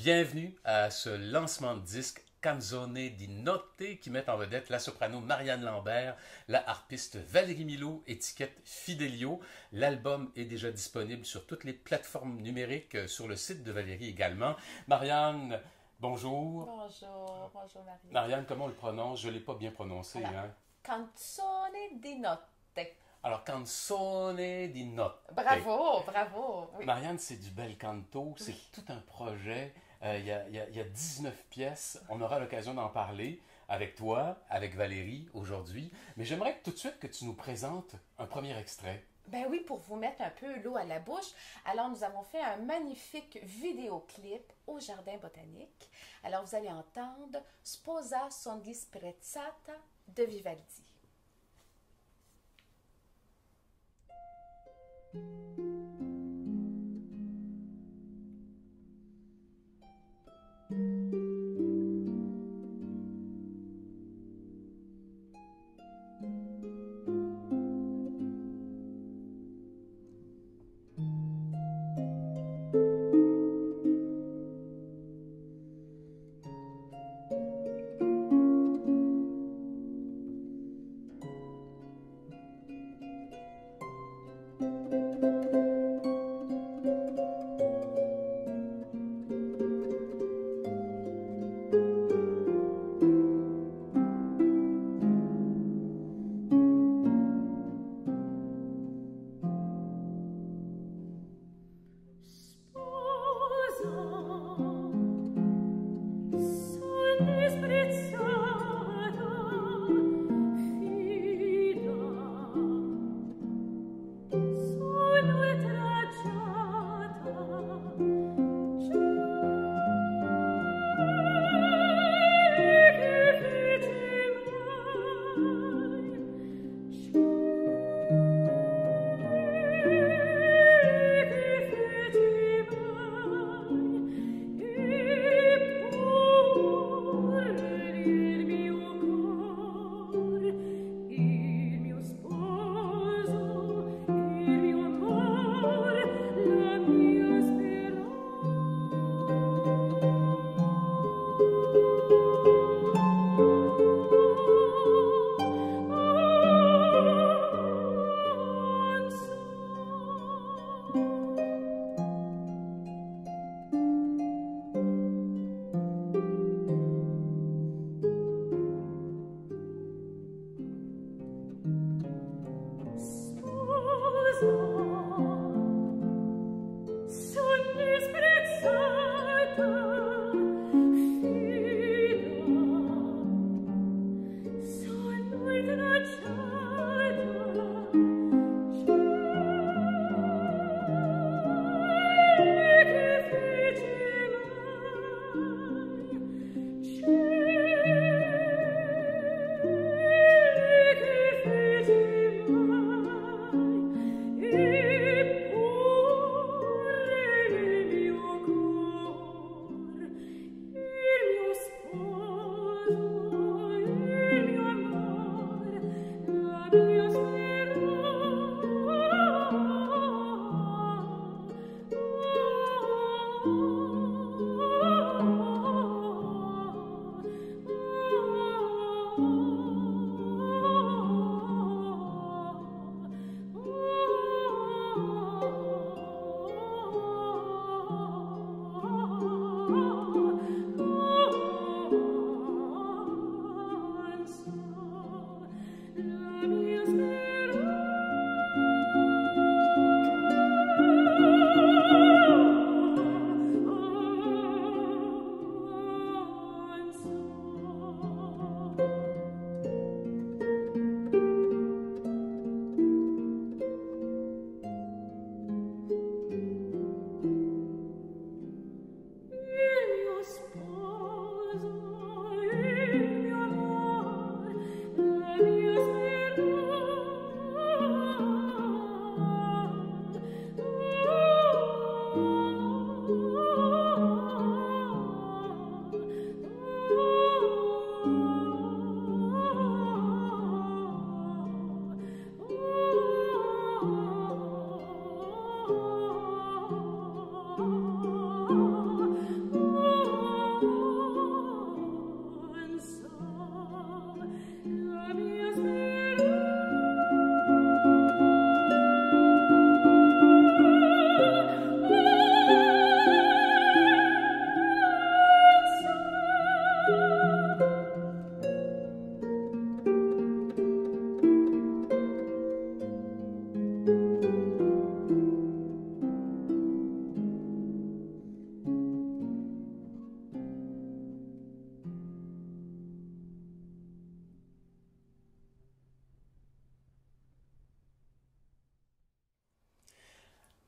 Bienvenue à ce lancement de disque Canzone di Notte qui met en vedette la soprano Marianne Lambert, la harpiste Valérie Milot, étiquette Fidelio. L'album est déjà disponible sur toutes les plateformes numériques, sur le site de Valérie également. Marianne, bonjour. Bonjour, bonjour Marianne. Marianne, comment on le prononce? Je ne l'ai pas bien prononcé. Alors, hein? Canzone di Notte. Alors, Canzone di Notte. Bravo, bravo. Oui. Marianne, c'est du bel canto, c'est tout un projet. Il y a 19 pièces. On aura l'occasion d'en parler avec toi, avec Valérie aujourd'hui. Mais j'aimerais tout de suite que tu nous présentes un premier extrait. Ben oui, pour vous mettre un peu l'eau à la bouche. Alors, nous avons fait un magnifique vidéoclip au Jardin botanique. Alors, vous allez entendre Sposa son disprezzata de Vivaldi.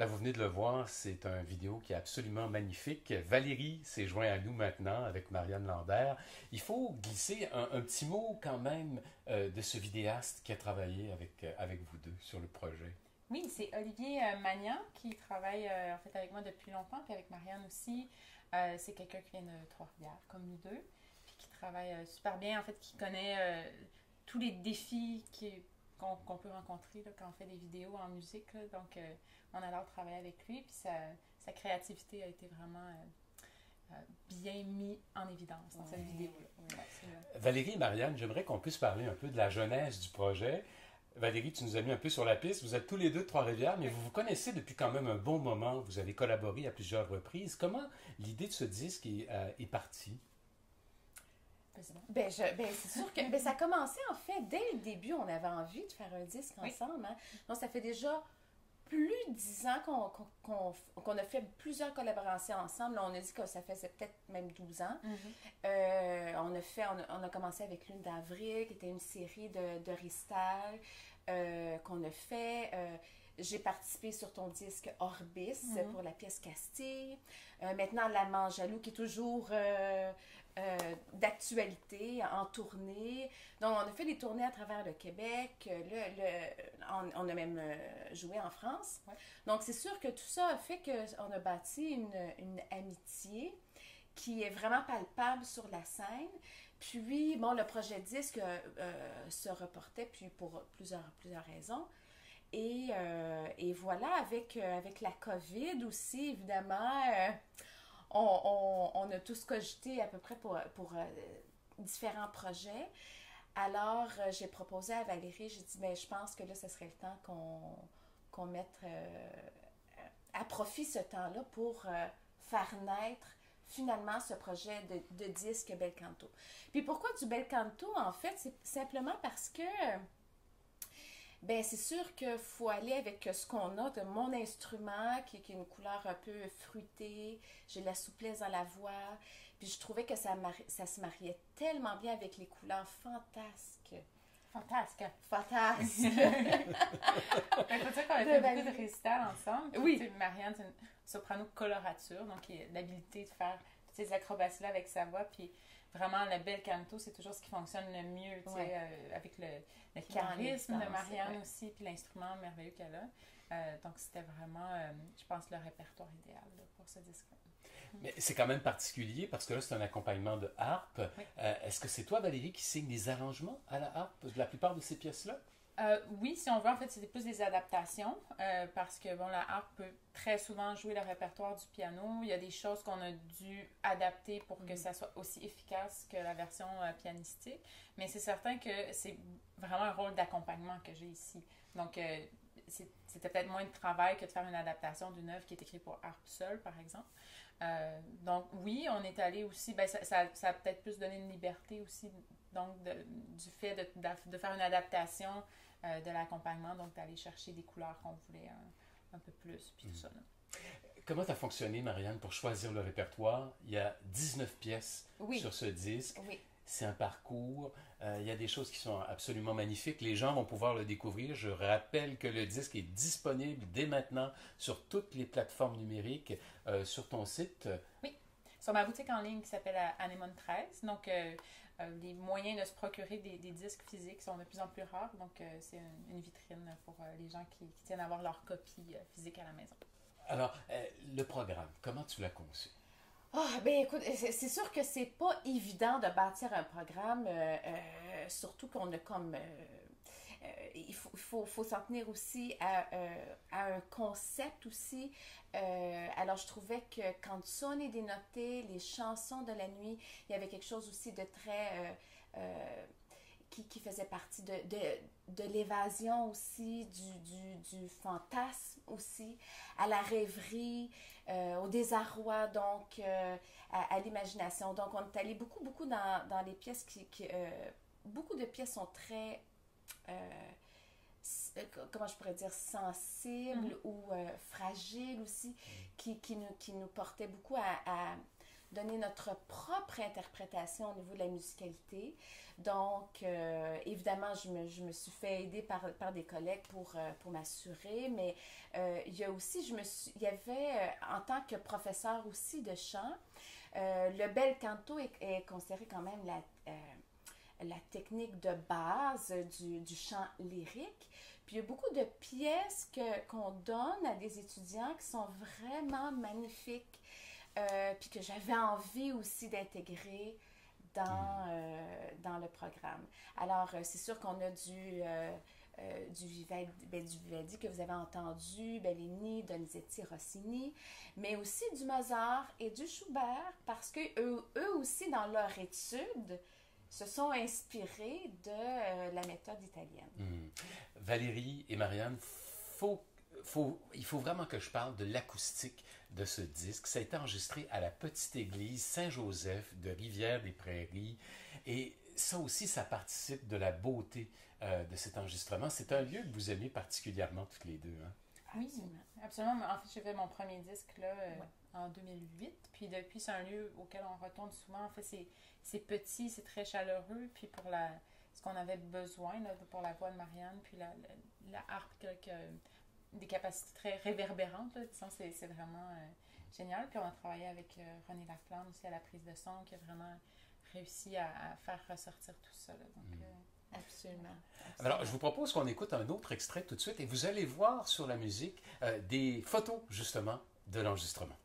Ben, vous venez de le voir, c'est un vidéo qui est absolument magnifique. Valérie s'est joint à nous maintenant avec Marianne Lambert. Il faut glisser un petit mot quand même de ce vidéaste qui a travaillé avec vous deux sur le projet. Oui, c'est Olivier Magnan qui travaille en fait avec moi depuis longtemps, puis avec Marianne aussi. C'est quelqu'un qui vient de Trois-Rivières, comme nous deux, puis qui travaille super bien, en fait, qui connaît tous les défis qu'on peut rencontrer là, quand on fait des vidéos en musique. Là. Donc, on adore travailler avec lui, puis sa créativité a été vraiment bien mise en évidence dans cette vidéo-là. Ouais, Valérie et Marianne, j'aimerais qu'on puisse parler un peu de la genèse du projet. Valérie, tu nous as mis un peu sur la piste. Vous êtes tous les deux de Trois-Rivières, mais vous vous connaissez depuis quand même un bon moment. Vous avez collaboré à plusieurs reprises. Comment l'idée de ce disque est partie? C'est sûr que ça a commencé en fait dès le début. On avait envie de faire un disque ensemble. Hein. Donc, ça fait déjà plus de 10 ans qu'on a fait plusieurs collaborations ensemble. Là, on a dit que ça faisait peut-être même 12 ans. On a commencé avec Lune d'avril, qui était une série de récitals qu'on a fait. J'ai participé sur ton disque Orbis pour la pièce Castille. Maintenant, L'Amant jaloux, qui est toujours d'actualité, en tournée. Donc, on a fait des tournées à travers le Québec. On a même joué en France. Ouais. Donc, c'est sûr que tout ça a fait qu'on a bâti une amitié qui est vraiment palpable sur la scène. Puis, bon, le projet disque se reportait puis pour plusieurs raisons. Et voilà, avec la COVID aussi, évidemment, on a tous cogité à peu près pour différents projets. Alors, j'ai proposé à Valérie, j'ai dit, je pense que là, ce serait le temps qu'on mette à profit ce temps-là pour faire naître finalement ce projet de disque Bel Canto. Puis pourquoi du Bel Canto, en fait? C'est simplement parce que c'est sûr qu'il faut aller avec ce qu'on a de mon instrument, qui est une couleur un peu fruitée. J'ai de la souplesse dans la voix. Puis je trouvais que ça se mariait tellement bien avec les couleurs fantasques. Fantasque. Fantasque. Il faut dire qu'on a fait beaucoup de récitals ensemble. Oui. Marianne, c'est une soprano colorature, donc il a l'habilité de faire toutes ces acrobaties-là avec sa voix. Puis vraiment, le bel canto, c'est toujours ce qui fonctionne le mieux, avec le charisme de Marianne aussi, puis l'instrument merveilleux qu'elle a. Donc, c'était vraiment, je pense, le répertoire idéal là, pour ce disque-là. Mais c'est quand même particulier parce que là, c'est un accompagnement de harpe. Oui. Est-ce que c'est toi, Valérie, qui signe les arrangements à la harpe de la plupart de ces pièces-là? Oui, si on veut, en fait, c'est plus des adaptations parce que, bon, la harpe peut très souvent jouer le répertoire du piano. Il y a des choses qu'on a dû adapter pour que ça soit aussi efficace que la version pianistique. Mais c'est certain que c'est vraiment un rôle d'accompagnement que j'ai ici. Donc, c'était peut-être moins de travail que de faire une adaptation d'une œuvre qui est écrite pour harpe seule, par exemple. Donc, oui, on est allé aussi, ça a peut-être plus donné une liberté aussi, donc, du fait de faire une adaptation de l'accompagnement, donc d'aller chercher des couleurs qu'on voulait un peu plus, puis tout ça. Là. Comment tu as fonctionné, Marianne, pour choisir le répertoire? Il y a 19 pièces sur ce disque. Oui. C'est un parcours. Il y a des choses qui sont absolument magnifiques. Les gens vont pouvoir le découvrir. Je rappelle que le disque est disponible dès maintenant sur toutes les plateformes numériques, sur ton site. Oui, sur ma boutique en ligne qui s'appelle Anémone 13. Donc, les moyens de se procurer des disques physiques sont de plus en plus rares. Donc, c'est une vitrine pour les gens qui tiennent à avoir leur copie physique à la maison. Alors, le programme, comment tu l'as conçu? Écoute, c'est sûr que c'est pas évident de bâtir un programme, surtout qu'on a comme... il faut s'en tenir aussi à un concept aussi. Alors, je trouvais que quand Son est dénoté, les chansons de la nuit, il y avait quelque chose aussi de très... qui faisait partie de l'évasion aussi, du fantasme aussi, à la rêverie, au désarroi, donc à l'imagination. Donc, on est allé beaucoup dans les pièces beaucoup de pièces sont très... comment je pourrais dire, sensibles ou fragiles aussi, qui nous portaient beaucoup à donner notre propre interprétation au niveau de la musicalité. Donc, évidemment, je me suis fait aider par des collègues pour m'assurer, mais il y a aussi, il y avait, en tant que professeur aussi de chant, le bel canto est considéré quand même la technique de base du chant lyrique. Puis il y a beaucoup de pièces qu'on donne à des étudiants qui sont vraiment magnifiques, puis que j'avais envie aussi d'intégrer dans le programme. Alors, c'est sûr qu'on a du Vivaldi que vous avez entendu, Bellini, Donizetti, Rossini, mais aussi du Mozart et du Schubert, parce que eux aussi, dans leur étude, se sont inspirés de la méthode italienne. Valérie et Marianne, il faut vraiment que je parle de l'acoustique de ce disque. Ça a été enregistré à la petite église Saint-Joseph de Rivière-des-Prairies. Et ça aussi, ça participe de la beauté de cet enregistrement. C'est un lieu que vous aimez particulièrement toutes les deux. Hein? Oui, absolument. En fait, j'ai fait mon premier disque là, en 2008. Puis depuis, c'est un lieu auquel on retourne souvent. En fait, c'est petit, c'est très chaleureux. Puis pour ce qu'on avait besoin là, pour la voix de Marianne, puis la harpe des capacités très réverbérantes, là, disons, c'est vraiment génial. Puis on a travaillé avec René Laflamme aussi à la prise de son, qui a vraiment réussi à faire ressortir tout ça. Là. Donc, absolument. Alors, je vous propose qu'on écoute un autre extrait tout de suite et vous allez voir sur la musique des photos, justement, de l'enregistrement.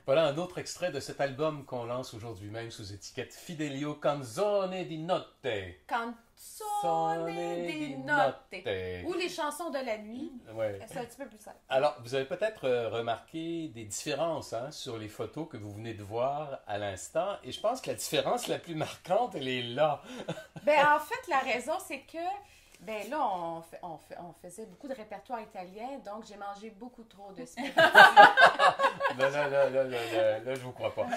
Voilà un autre extrait de cet album qu'on lance aujourd'hui même sous étiquette Fidelio Canzone di Notte. Canzone di Notte. Ou les chansons de la nuit. Ouais. C'est un petit peu plus simple. Alors, vous avez peut-être remarqué des différences sur les photos que vous venez de voir à l'instant. Et je pense que la différence la plus marquante, elle est là. En fait, la raison, c'est que là, on faisait beaucoup de répertoire italien, donc j'ai mangé beaucoup trop de spaghettis. Là, je vous crois pas.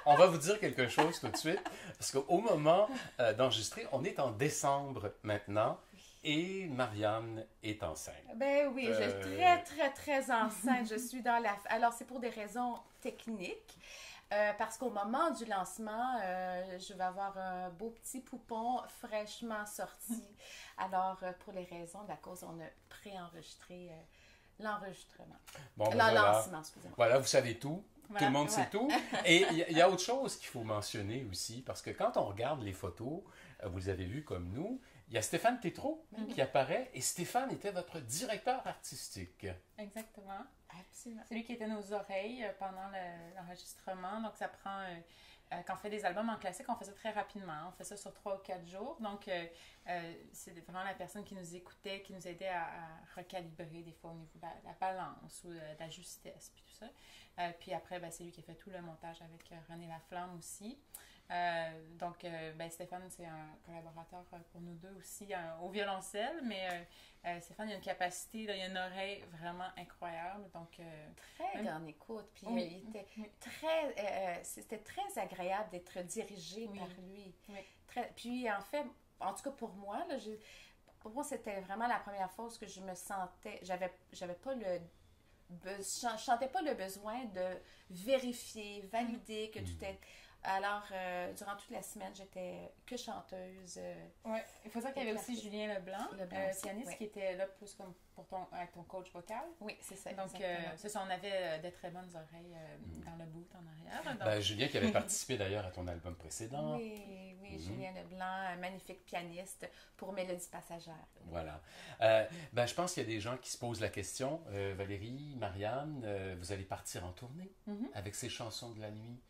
On va vous dire quelque chose tout de suite, parce qu'au moment d'enregistrer, on est en décembre maintenant, et Marianne est enceinte. Oui, je suis très, très, très enceinte. Je suis dans la... Alors, c'est pour des raisons techniques. Parce qu'au moment du lancement, je vais avoir un beau petit poupon fraîchement sorti. Alors, pour les raisons de la cause, on a préenregistré l'enregistrement. Bon, lancement, excusez-moi. Voilà, vous savez tout. Tout le monde sait tout. Et il y a autre chose qu'il faut mentionner aussi, parce que quand on regarde les photos, vous les avez vues comme nous, il y a Stéphane Tétrault qui apparaît, et Stéphane était votre directeur artistique. Exactement. Absolument. C'est lui qui était nos oreilles pendant l'enregistrement. Donc, ça prend... quand on fait des albums en classique, on fait ça très rapidement. On fait ça sur 3 ou 4 jours. Donc, c'est vraiment la personne qui nous écoutait, qui nous aidait à recalibrer des fois au niveau de la balance ou de la justesse, puis tout ça. Puis après, c'est lui qui a fait tout le montage avec René Laflamme aussi. Donc, Stéphane, c'est un collaborateur pour nous deux aussi au violoncelle, mais Stéphane, il a une capacité, il a une oreille vraiment incroyable. Donc, très grande écoute. Puis oui. il était c'était très agréable d'être dirigé par lui. Oui. Puis en fait, en tout cas pour moi, là, pour moi, c'était vraiment la première fois où je me sentais, j'avais pas je sentais pas le besoin de vérifier, valider que tout est... Alors, durant toute la semaine, j'étais que chanteuse. Oui, il faut dire qu'il y avait aussi Julien Leblanc, pianiste, qui était là plus comme avec ton coach vocal. Oui, c'est ça. Donc, c'est ça, on avait de très bonnes oreilles dans le boot en arrière. Donc... Julien qui avait participé d'ailleurs à ton album précédent. Oui, Julien Leblanc, un magnifique pianiste pour Mélodie passagère. Voilà. Je pense qu'il y a des gens qui se posent la question. Valérie, Marianne, vous allez partir en tournée avec ces chansons de la nuit.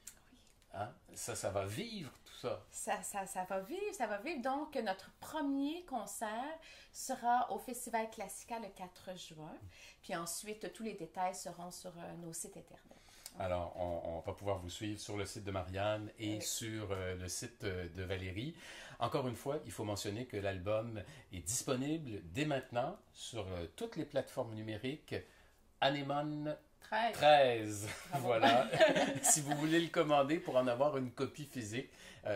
Hein? Ça va vivre, tout ça. Ça va vivre. Donc, notre premier concert sera au Festival Classica le 4 juin. Puis ensuite, tous les détails seront sur nos sites Internet. Alors, on va pouvoir vous suivre sur le site de Marianne et sur le site de Valérie. Encore une fois, il faut mentionner que l'album est disponible dès maintenant sur toutes les plateformes numériques. Anémone 13. Voilà. Si vous voulez le commander pour en avoir une copie physique,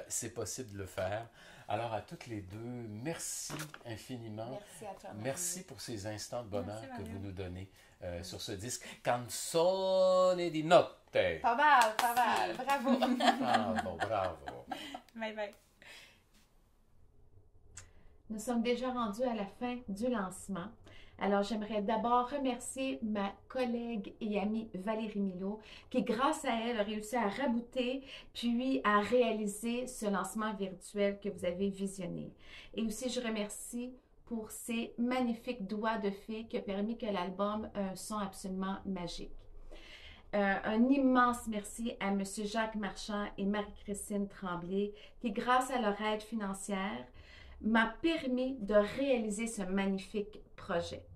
c'est possible de le faire. Alors, à toutes les deux, merci infiniment. Merci à toi, Marie. Merci pour ces instants de bonheur que vous nous donnez sur ce disque. Canzone di notte. Pas mal. Bravo. Bravo. Bye bye. Nous sommes déjà rendus à la fin du lancement. Alors, j'aimerais d'abord remercier ma collègue et amie Valérie Milot, qui, grâce à elle, a réussi à rabouter puis à réaliser ce lancement virtuel que vous avez visionné. Et aussi, je remercie pour ses magnifiques doigts de fée qui a permis que l'album ait un son absolument magique. Un immense merci à M. Jacques Marchand et Marie-Christine Tremblay, qui, grâce à leur aide financière, m'a permis de réaliser ce magnifique projet.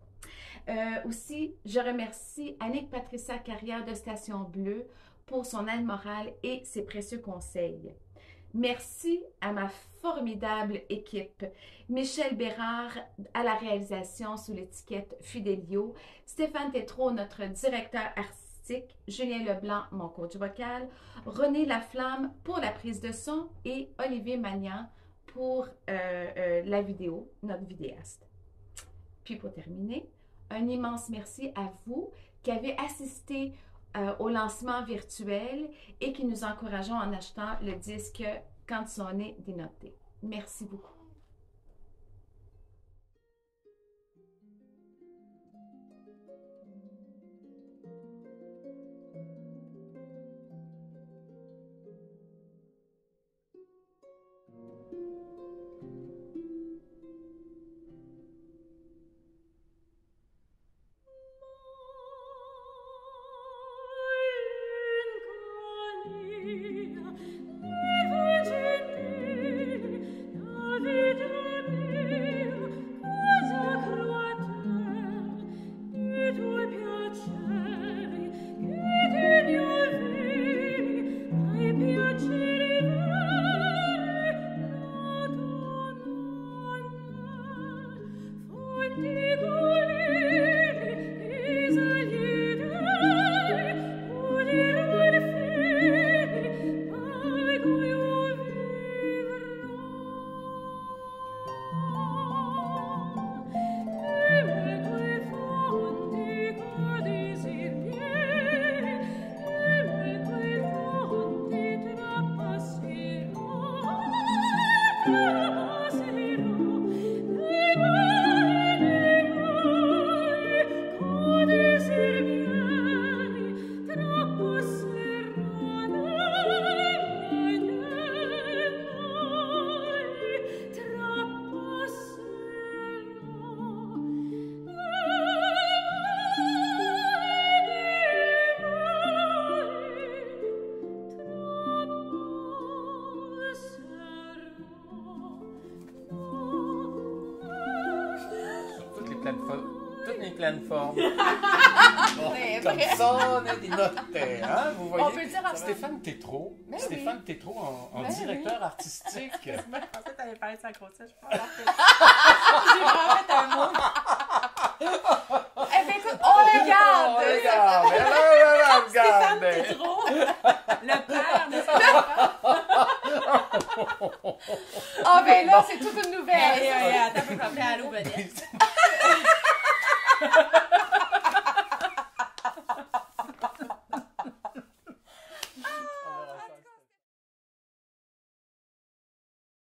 Aussi, je remercie Annick Patricia Carrière de Station Bleue pour son aide morale et ses précieux conseils. Merci à ma formidable équipe, Michel Bérard à la réalisation sous l'étiquette Fidelio, Stéphane Tétrault, notre directeur artistique, Julien Leblanc, mon coach vocal, René Laflamme pour la prise de son et Olivier Magnan pour la vidéo, notre vidéaste. Puis pour terminer, un immense merci à vous qui avez assisté au lancement virtuel et qui nous encourageons en achetant le disque Canzone di notte. Merci beaucoup. Never toutes mes pleines formes. C'est Comme vrai. ça, on a des notes. Hein, vous voyez? On peut le dire en Stéphane Tétrault. Mais Stéphane Tétrault en Ben directeur artistique. Je pensais que tu allais parler de sa grossesse. Je pense que j'ai vraiment fait un mot. Eh bien, écoute, on regarde! Oh, regarde, Stéphane regarde. Tétrault, le père de sa enfant. Ah, ben là, c'est toute une nouvelle. Attends, on peut appeler Allô Vedette.